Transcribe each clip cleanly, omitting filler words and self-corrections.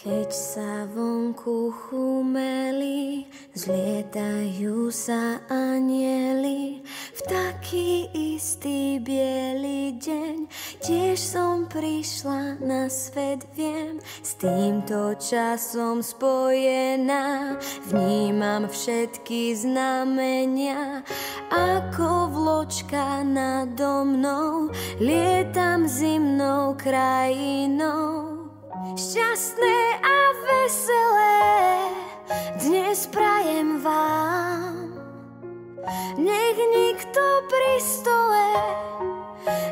Keď sa vonku chumeli, zlietajú sa anjeli, v taký istý biely deň tiež som prišla na svet, viem, s týmto časom spojená, vnímam všetky znamenia, ako vločka nado mnou, lietam zimnou krajinou. Šťastné a veselé dnes prajem vám, nech nikto pri stole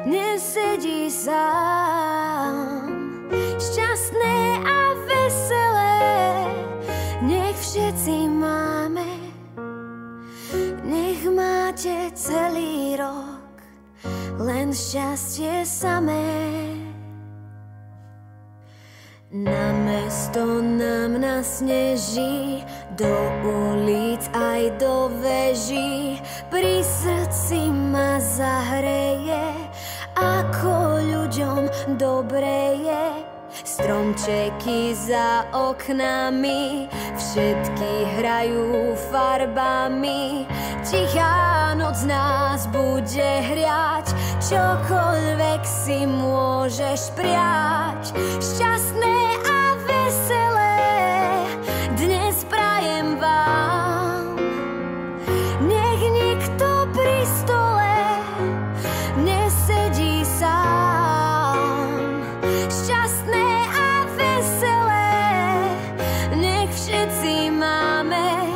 nesedí sám. Šťastné a veselé nech všetci máme, nech máte celý rok len šťastie samé. Na mesto nám nasneží, do ulic aj do veží, pri srdci ma zahreje, ako ľuďom dobre je. Stromčeky za oknami, všetky hrajú farbami, tichá noc nás bude hriať, čokoľvek si môžeš prijať. Šťastné a veselé dnes prajem vám, nech nikto pri stole nesedí sám. Šťastné a veselé nech všetci máme,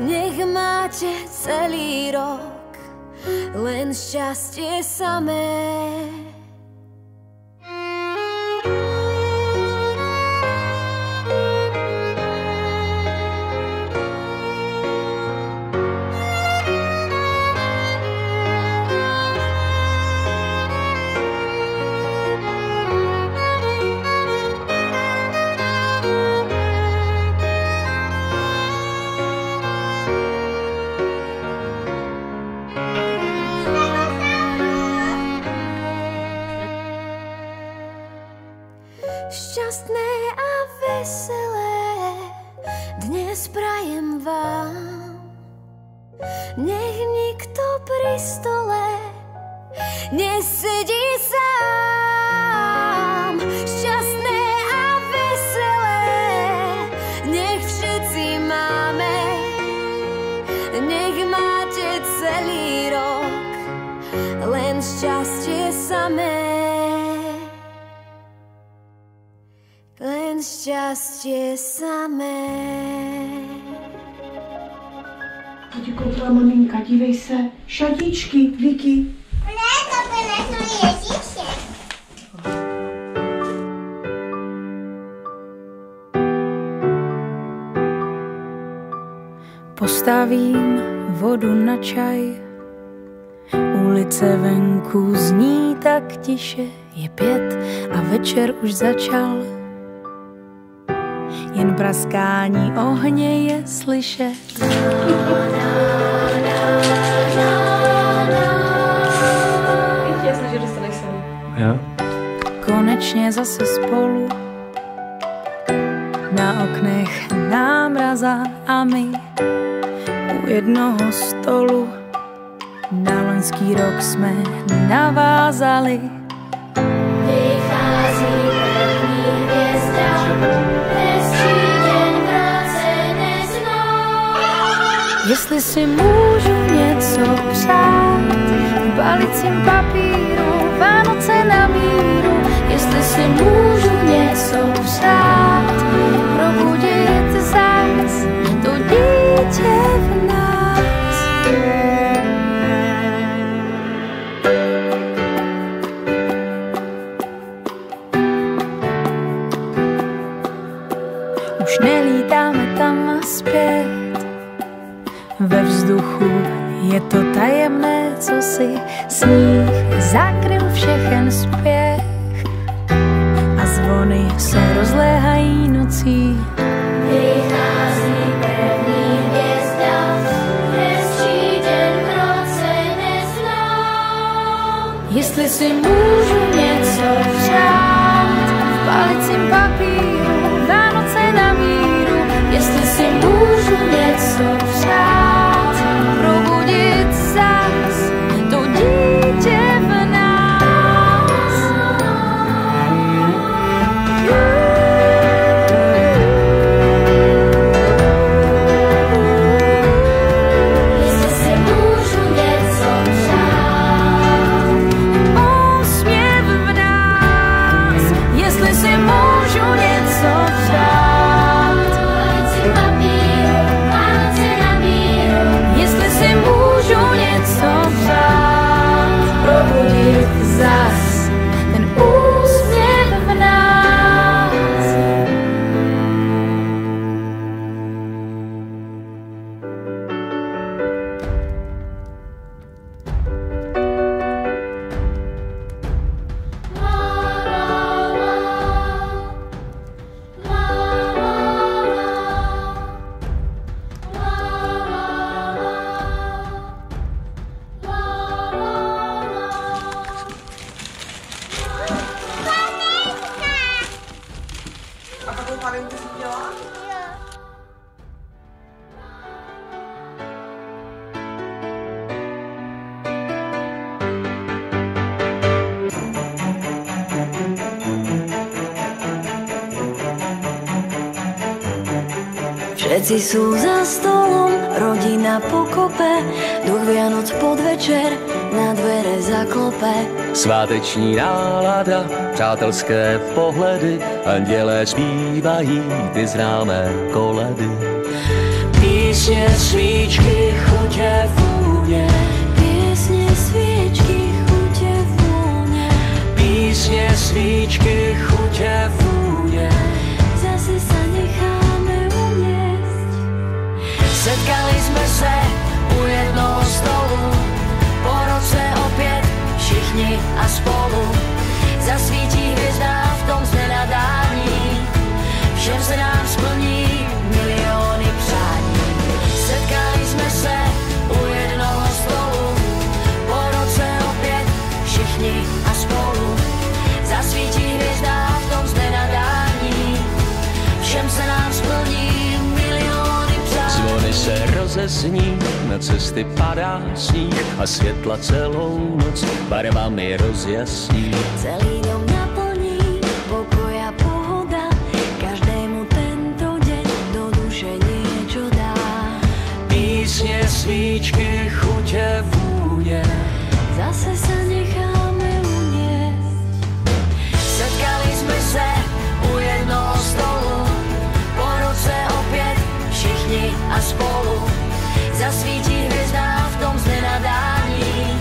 nech máte celý rok len šťastie samé. Šťastné a veselé dnes prajem vám, nech nikto pri stole nesedí sám. Šťastné a veselé nech všetci máme, nech máte celý rok len šťastie samé. Len šťastie samé. Teď koupila maminka, dívej se, šatíčky, Vicky. Ne, to byly Ježíše. Postavím vodu na čaj, ulice venku zní tak tiše, je 5 a večer už začal. Jen praskání ohně je slyšet. Jasně, že dostaneš sem. Jo? Konečně zase spolu, na oknech námraza a my u jednoho stolu. Na loňský rok jsme navázali. Vychází první hvězda, hezčí den v roce neznou. Jestli si můžu něco přát, v balicím papíru, Vánoce na míru. Jestli si můžu něco přát, probudit zás to dítě v nás. Už nelítáme tam a zpět, ve vzduchu je to tajemné, co si sníh zakryl všechen spěch a zvony se rozléhají nocí. Vychází první hvězda, hezčí den v roce neznou. Jestli si můžu něco přát, v palicím papíru, Vánoce na míru, jestli si můžu něco přát, probudit zas to dítě v nás. Jestli si můžu něco přát, Úsměv v nás, jestli si můžu něco přát, palicím papíru, Vánoce na míru, jestli si můžu něco přát, probudit zas ten úsměv v nás. A takovou panenku jsi dělala? Všetci sú za stolom, rodina pokope, duch Vianoc podvečer na dvere zaklope. Sváteční nálada, přátelské pohledy, andělé zpívají ty známé koledy. Písně, svíčky, chutě, vůně. Piesne, sviečky, chute, vône, Písně, svíčky, chutě, vůně. zase sa necháme uniesť. Setkali jsme se u jednoho stolu, po roce opět všichni a spolu. Zasvítí hvězda v tom znenadání, všem se nám splní miliony přání. Setkali jsme se u jednoho stolu, po roce opět všichni a spolu. Zasvítí hvězda v tom znenadání, všem se nám splní miliony přání. Zvony se rozezní, na cesty padá sníh a světla celou noc barvami rozjasní. Celý dom naplní pokoj a pohoda, každému tento deň do duše niečo dá. Písně, svíčky, chutě, vůně. Zase sa necháme uniesť. Setkali jsme se u jednoho stolu, po roce opět všichni a spolu. Zasvítí hvězda v tom znenadání,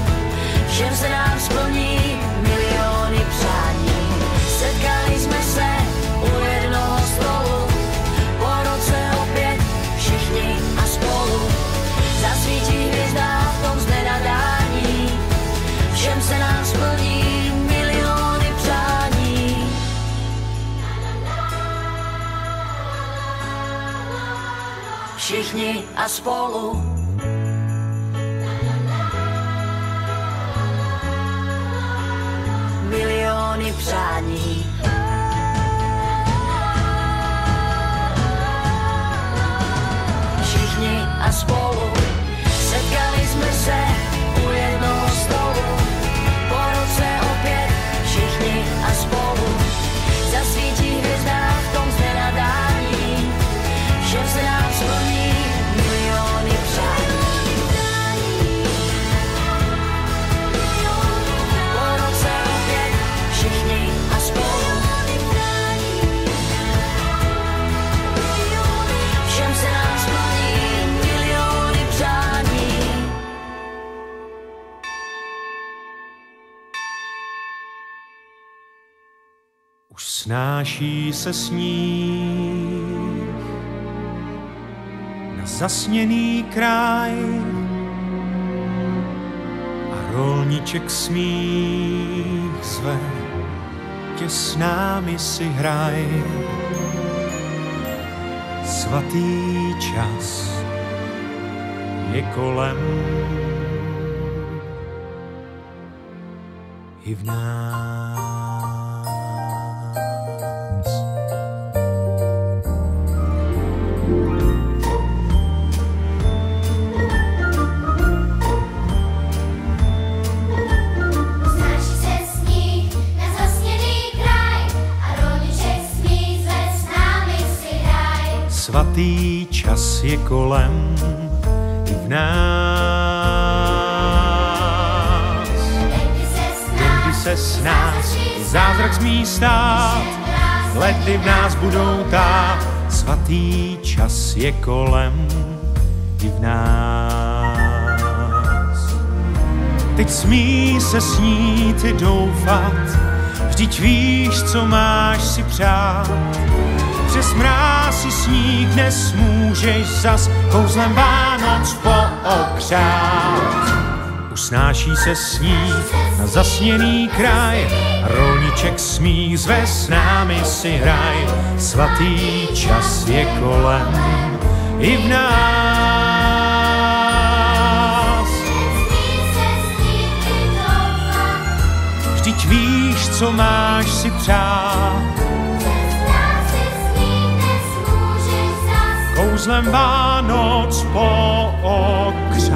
všem se nám splní miliony přání. Setkali jsme se u jednoho stolu, po roce opět všichni a spolu. Zasvítí hvězda v tom znenadání, všem se nám splní miliony přání. Všichni a spolu. Miliony přání. Všichni a spolu. Setkali jsme se u jednoho stolu, po roce opět všichni a spolu. Zasvítí hvězda v tom znenadání, všem se nám splní miliony přání. Po roce opět všichni a spolu. Všem se nám splní miliony přání. Už snáší se sníh na zasněný kraj a rolníček smích zve, tě s námi si hraj. Svatý čas je kolem i v nás. Svatý čas je kolem i v nás. Den, kdy se s nás zázrak smí stát, lety v nás budou tát. Svatý čas je kolem i v nás. Teď smí se snít i doufat, vždyť víš, co máš si přát. Přes mráz i sníh dnes můžeš zas kouzlem Vánoc pookřát. Usnáší se sníh na zasněný kraj, rolniček smích zve, s námi si hraj. Svatý čas je kolem i v nás. Vždyť víš, co máš si přát. Kouzlem Vánoc pookřát.